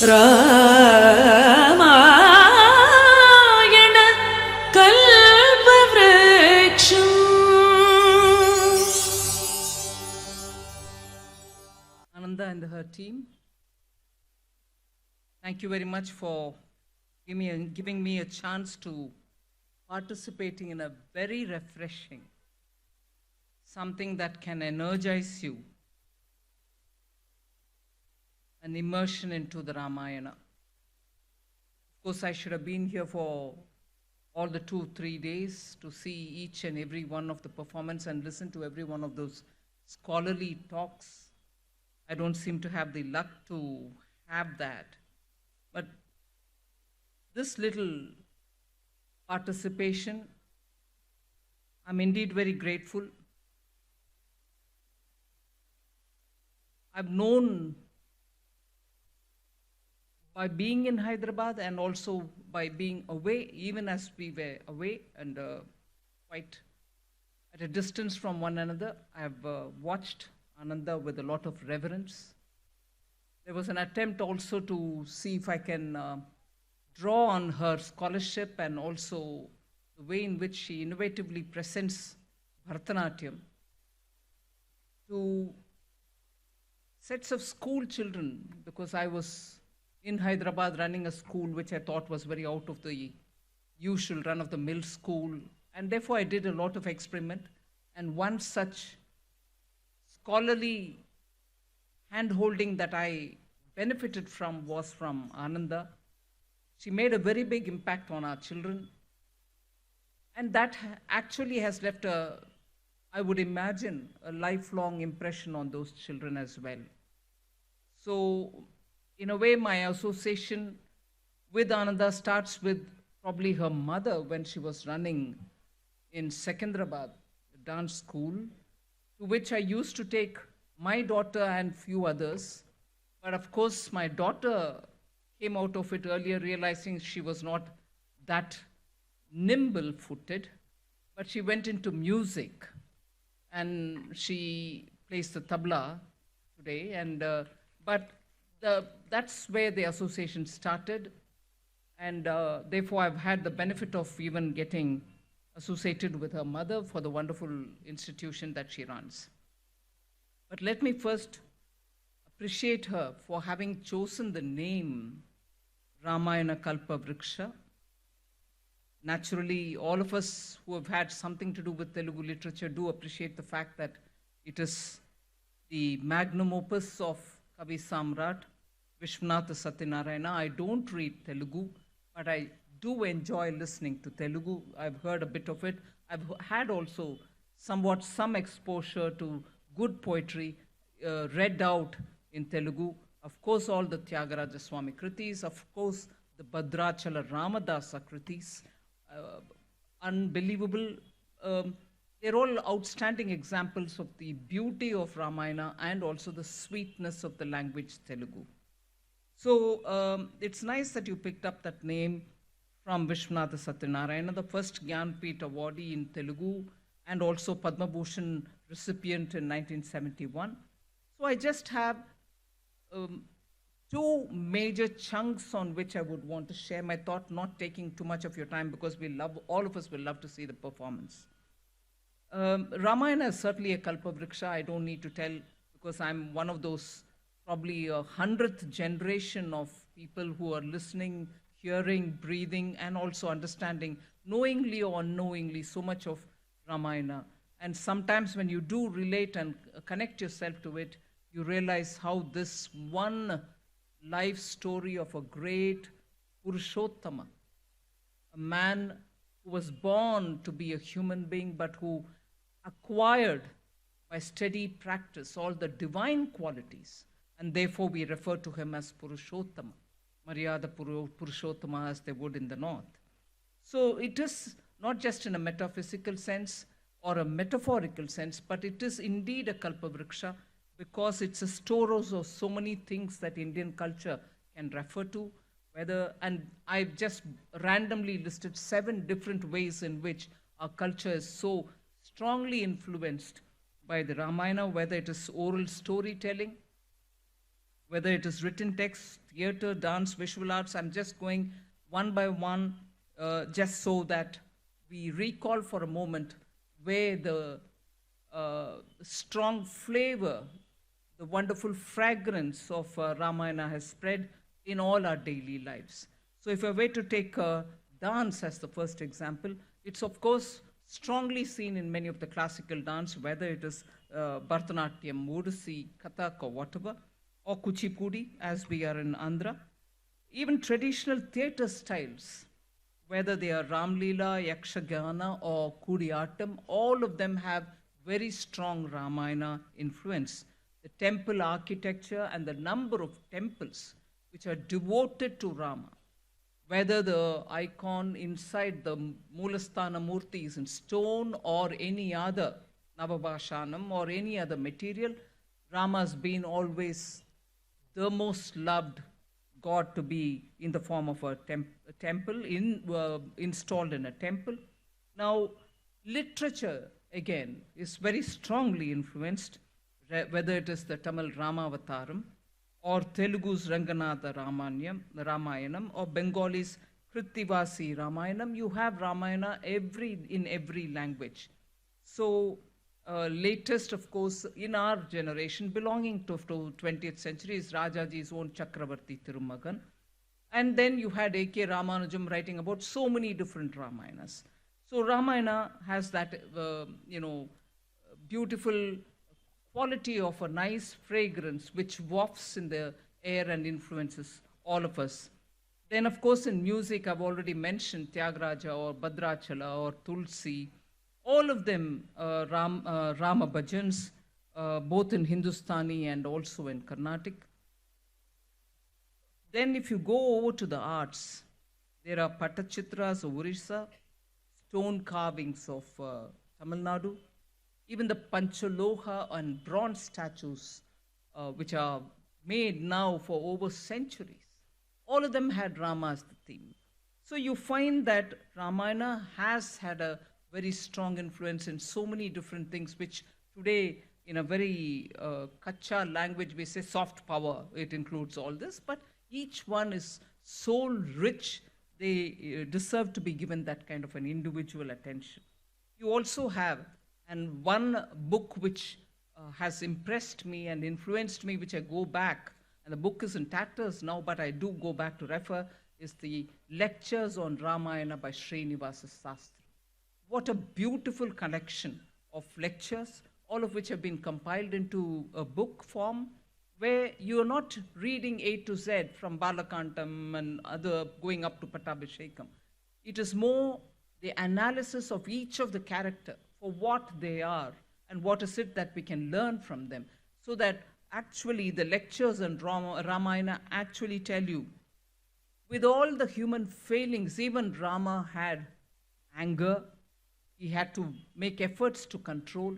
Ramayana Kalpavrksam. Ananda and her team, thank you very much for giving me a chance to participating in a very refreshing, something that can energize you, an immersion into the Ramayana. Of course, I should have been here for all the 2-3 days to see each and every one of the performance and listen to every one of those scholarly talks. I don't seem to have the luck to have that. But this little participation, I'm indeed very grateful. I've known by being in Hyderabad and also by being away, even as we were away and quite at a distance from one another, I've watched Ananda with a lot of reverence. There was an attempt also to see if I can draw on her scholarship and also the way in which she innovatively presents Bharatanatyam to sets of school children, because I was in Hyderabad running a school which I thought was very out of the usual run-of-the-mill school, and therefore I did a lot of experiment. And one such scholarly hand-holding that I benefited from was from Ananda. She made a very big impact on our children, and that actually has left I would imagine, a lifelong impression on those children as well. So, in a way, my association with Ananda starts with probably her mother when she was running in Secunderabad, the dance school, to which I used to take my daughter and few others. But of course, my daughter came out of it earlier, realizing she was not that nimble-footed, but she went into music, and she plays the tabla today. And that's where the association started, and therefore I've had the benefit of even getting associated with her mother for the wonderful institution that she runs. But let me first appreciate her for having chosen the name Ramayana Kalpavrksam. Naturally, all of us who have had something to do with Telugu literature do appreciate the fact that it is the magnum opus of Kavi Samrat, Vishwanatha Satyanarayana. I don't read Telugu, but I do enjoy listening to Telugu. I've heard a bit of it. I've had also somewhat some exposure to good poetry read out in Telugu. Of course, all the Tyagaraja Swami Kritis, of course, the Bhadrachala Ramadasa Kritis, unbelievable. They're all outstanding examples of the beauty of Ramayana and also the sweetness of the language Telugu. So it's nice that you picked up that name from Vishwanatha Satyanarayana, the first Jnanpith awardee in Telugu and also Padma Bhushan recipient in 1971. So I just have two major chunks on which I would want to share my thought, not taking too much of your time because all of us will love to see the performance. Ramayana is certainly a Kalpavriksha. I don't need to tell, because I'm one of those probably 100th generation of people who are listening, hearing, breathing, and also understanding, knowingly or unknowingly, so much of Ramayana. And sometimes when you do relate and connect yourself to it, you realize how this one life story of a great Purushottama, a man who was born to be a human being, but who acquired by steady practice all the divine qualities, and therefore we refer to him as Purushottama, Maryada Purushottama, as they would in the north. So it is not just in a metaphysical sense or a metaphorical sense, but it is indeed a Kalpavriksha, because it's a storehouse of so many things that Indian culture can refer to, and I've just randomly listed 7 different ways in which our culture is so strongly influenced by the Ramayana, whether it is oral storytelling, whether it is written text, theater, dance, visual arts. I'm just going one by one, just so that we recall for a moment where the strong flavor, the wonderful fragrance of Ramayana has spread in all our daily lives. So if I were to take dance as the first example, it's of course strongly seen in many of the classical dance, whether it is Bharatanatyam, Odissi, Kathak or whatever, or Kuchipudi as we are in Andhra. Even traditional theatre styles, whether they are Ramlila, Yakshagana or Kudiyatam, all of them have very strong Ramayana influence. The temple architecture and the number of temples which are devoted to Rama, whether the icon inside the Moolasthana Murti is in stone or any other Navabhashanam or any other material, Rama has been always the most loved God to be in the form of a temple, installed in a temple. Now, literature, again, is very strongly influenced, whether it is the Tamil Ramavataram, or Telugu's Ranganatha Ramayanam, or Bengal's Krittivasi Ramayanam. You have Ramayana in every language. So, latest, of course, in our generation, belonging to 20th century, is Rajaji's own Chakravarti Thirumagan. And then you had A.K. Ramanujam writing about so many different Ramayanas. So Ramayana has that, beautiful quality of a nice fragrance which wafts in the air and influences all of us. Then, of course, in music, I've already mentioned Tyagaraja or Bhadrachala or Tulsi. All of them Rama bhajans, both in Hindustani and also in Carnatic. Then if you go over to the arts, there are Patachitras of Orissa, stone carvings of Tamil Nadu, even the Panchaloha and bronze statues, which are made now for over centuries. All of them had Rama as the theme. So you find that Ramayana has had a very strong influence in so many different things, which today, in a very kacha language, we say soft power. It includes all this, but each one is so rich, they deserve to be given that kind of an individual attention. You also have, and one book which has impressed me and influenced me, which I go back, and the book is in tatters now, but I do go back to refer, is the Lectures on Ramayana by Srinivasa Sastry. What a beautiful collection of lectures, all of which have been compiled into a book form, where you are not reading A to Z from Balakantam and other going up to Pattabhishekam. It is more the analysis of each of the character for what they are and what is it that we can learn from them, so that actually the lectures on Ramayana actually tell you, with all the human failings, even Rama had anger. He had to make efforts to control.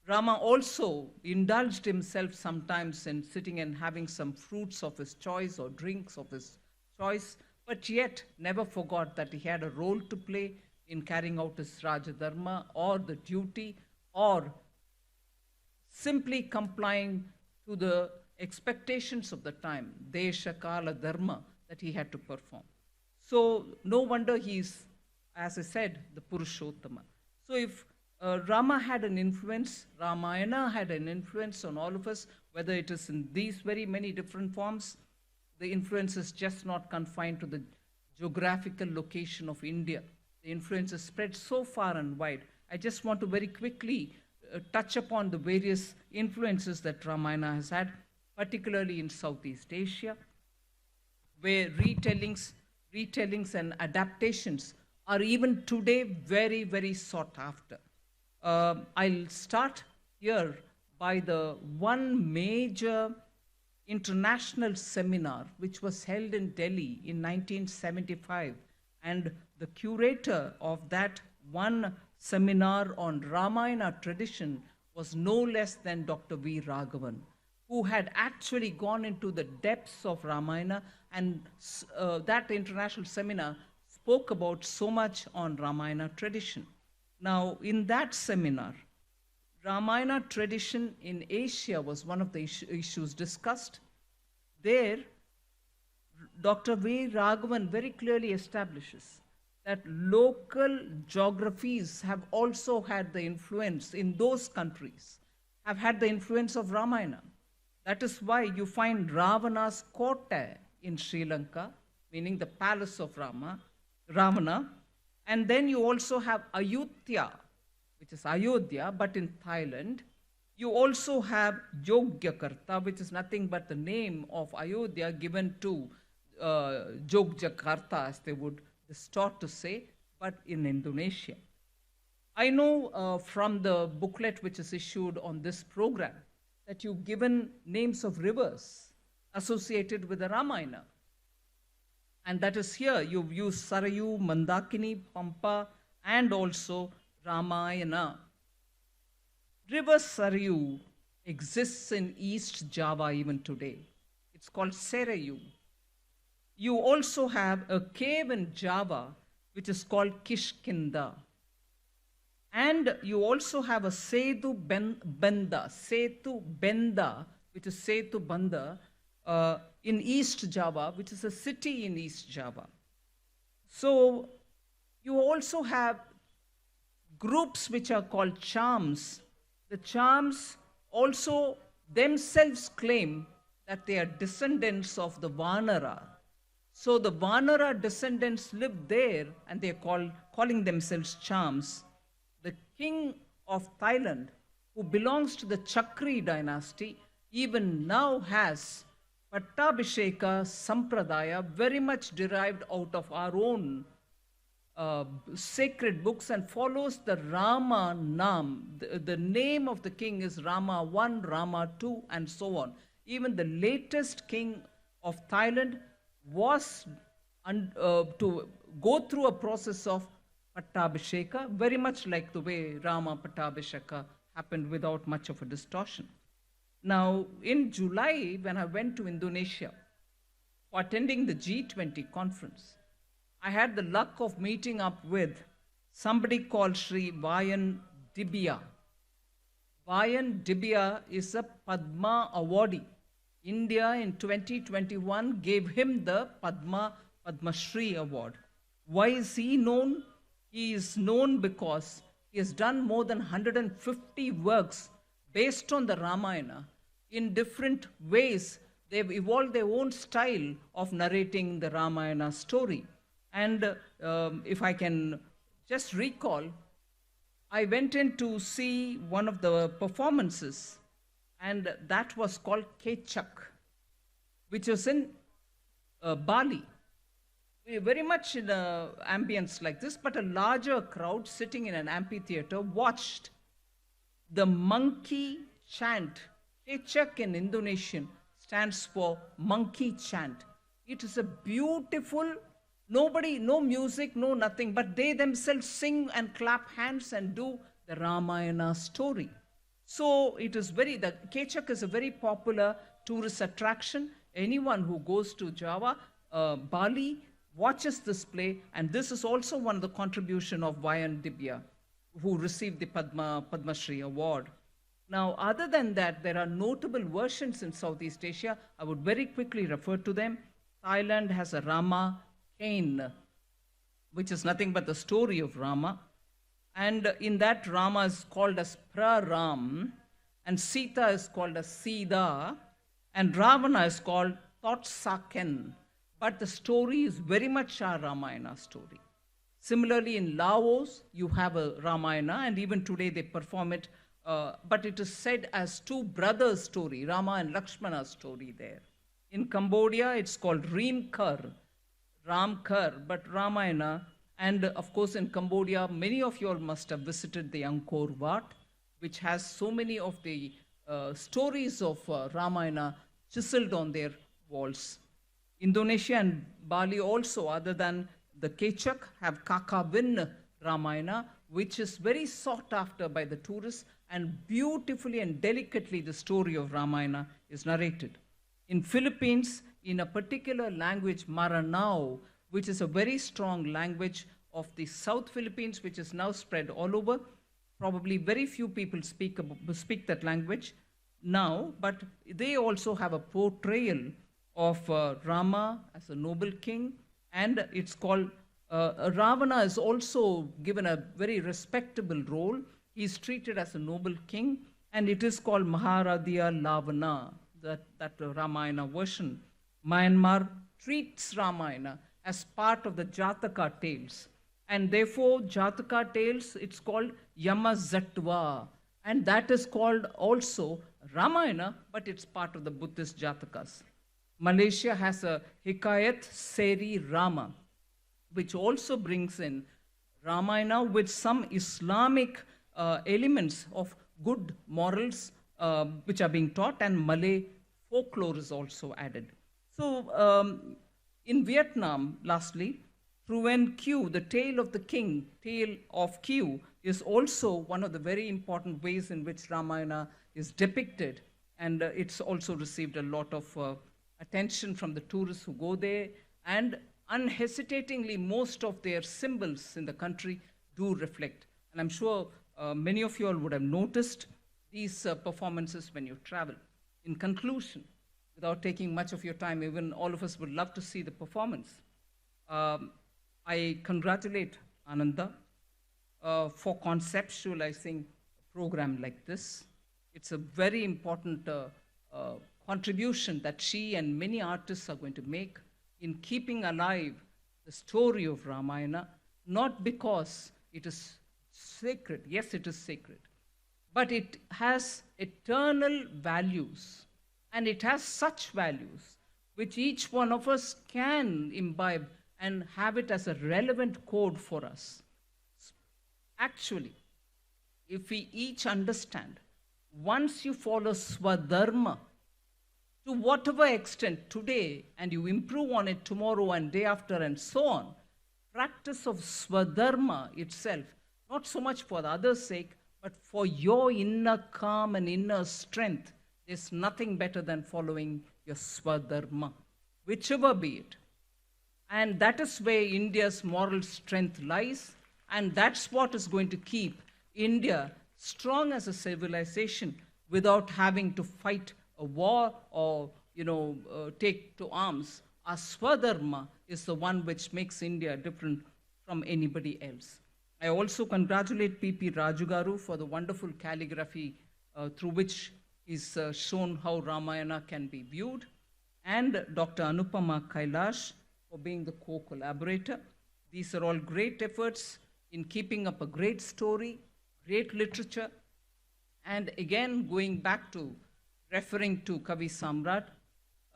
Rama also indulged himself sometimes in sitting and having some fruits of his choice or drinks of his choice, but yet never forgot that he had a role to play in carrying out his Rajadharma or the duty, or simply complying to the expectations of the time, Desha, Kala, Dharma, that he had to perform. So no wonder he's, as I said, the Purushottama. So if Rama had an influence, Ramayana had an influence on all of us, whether it is in these very many different forms, the influence is just not confined to the geographical location of India. The influence is spread so far and wide. I just want to very quickly touch upon the various influences that Ramayana has had, particularly in Southeast Asia, where retellings and adaptations are even today very, very sought after. I'll start here by the one major international seminar which was held in Delhi in 1975, and the curator of that one seminar on Ramayana tradition was no less than Dr. V. Raghavan, who had actually gone into the depths of Ramayana, and that international seminar spoke about so much on Ramayana tradition. Now, in that seminar, Ramayana tradition in Asia was one of the issues discussed, there, Dr. V. Raghavan very clearly establishes that local geographies have also had the influence in those countries, have had the influence of Ramayana. That is why you find Ravana's court in Sri Lanka, meaning the palace of Ravana. And then you also have Ayutthaya, which is Ayodhya, but in Thailand. You also have Yogyakarta, which is nothing but the name of Ayodhya given to Yogyakarta, as they would distort to say, but in Indonesia. I know from the booklet which is issued on this program that you've given names of rivers associated with the Ramayana. And that is here. You've used Sarayu, Mandakini, Pampa, and also Ramayana. River Sarayu exists in East Java even today. It's called Serayu. You also have a cave in Java which is called Kishkinda. And you also have a Setu Benda, which is Setu Banda, in East Java, which is a city in East Java. So you also have groups which are called charms. The charms also themselves claim that they are descendants of the Vanara. So the Vanara descendants live there and they are calling themselves charms. The king of Thailand, who belongs to the Chakri dynasty, even now has Pattabhisheka Sampradaya, very much derived out of our own sacred books, and follows the Rama Nam. The name of the king is Rama 1, Rama 2, and so on. Even the latest king of Thailand was to go through a process of Pattabhisheka, very much like the way Rama Pattabhisheka happened without much of a distortion. Now, in July, when I went to Indonesia for attending the G20 conference, I had the luck of meeting up with somebody called Sri Vayan Dibya. Vayan Dibya is a Padma awardee. India in 2021 gave him the Padma Shri award. Why is he known? He is known because he has done more than 150 works based on the Ramayana in different ways. They've evolved their own style of narrating the Ramayana story. And if I can just recall, I went in to see one of the performances, and that was called Kechak, which was in Bali. Very much in an ambience like this, but a larger crowd sitting in an amphitheater watched the monkey chant. Kechak in Indonesian stands for monkey chant. It is a beautiful, no music, no nothing, but they themselves sing and clap hands and do the Ramayana story. So it is the Kechak is a very popular tourist attraction. Anyone who goes to Java, Bali, watches this play, and this is also one of the contribution of Vayan Dibya, who received the Padma Shri award. Now, other than that, there are notable versions in Southeast Asia. I would very quickly refer to them. Thailand has a Rama Kain, which is nothing but the story of Rama. And in that, Rama is called as Praram, and Sita is called as Sida, and Ravana is called Totsaken. But the story is very much a Ramayana story. Similarly, in Laos, you have a Ramayana, and even today they perform it, but it is said as two brothers' story, Rama and Lakshmana's story there. In Cambodia, it's called Ramkar, but Ramayana. And of course, in Cambodia, many of you all must have visited the Angkor Wat, which has so many of the stories of Ramayana chiseled on their walls. Indonesia and Bali also, other than the Kechak, have Kakawin Ramayana, which is very sought after by the tourists, and beautifully and delicately the story of Ramayana is narrated. In Philippines, in a particular language, Maranao, which is a very strong language of the South Philippines, which is now spread all over. Probably very few people speak that language now, but they also have a portrayal of Rama as a noble king, and it's called Ravana is also given a very respectable role. He is treated as a noble king, and it is called Maharadhya Lavana, that Ramayana version. Myanmar treats Ramayana as part of the Jataka tales, and therefore Jataka tales, it's called Yamazatva, and that is called also Ramayana, but it's part of the Buddhist Jatakas. Malaysia has a Hikayat Seri Rama, which also brings in Ramayana with some Islamic elements of good morals which are being taught, and Malay folklore is also added. So in Vietnam, lastly, Truan Q, the tale of the king, tale of Q, is also one of the very important ways in which Ramayana is depicted, and it's also received a lot of attention from the tourists who go there, and unhesitatingly most of their symbols in the country do reflect. And I'm sure many of you all would have noticed these performances when you travel. In conclusion, without taking much of your time, even all of us would love to see the performance. I congratulate Ananda for conceptualizing a program like this. It's a very important contribution that she and many artists are going to make in keeping alive the story of Ramayana, not because it is sacred, yes, it is sacred, but it has eternal values, and it has such values which each one of us can imbibe and have it as a relevant code for us. Actually, if we each understand, once you follow Swadharma, to whatever extent today, and you improve on it tomorrow and day after and so on, practice of Swadharma itself, not so much for the other's sake, but for your inner calm and inner strength, there's nothing better than following your Swadharma, whichever be it. And that is where India's moral strength lies, and that's what is going to keep India strong as a civilization without having to fight a war or take to arms. Our Swadharma is the one which makes India different from anybody else. I also congratulate P.P. Rajugaru for the wonderful calligraphy through which is shown how Ramayana can be viewed, and Dr. Anupama Kylash for being the co-collaborator. These are all great efforts in keeping up a great story, great literature, and again going back to referring to Kavi Samrat,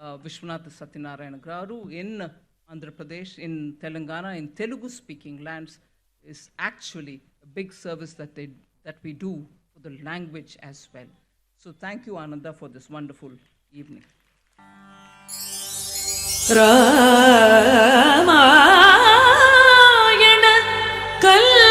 Vishwanatha Satyanarayana Garu in Andhra Pradesh, in Telangana, in Telugu-speaking lands, is actually a big service that we do for the language as well. So thank you, Ananda, for this wonderful evening. Ramayana Kalpavrksam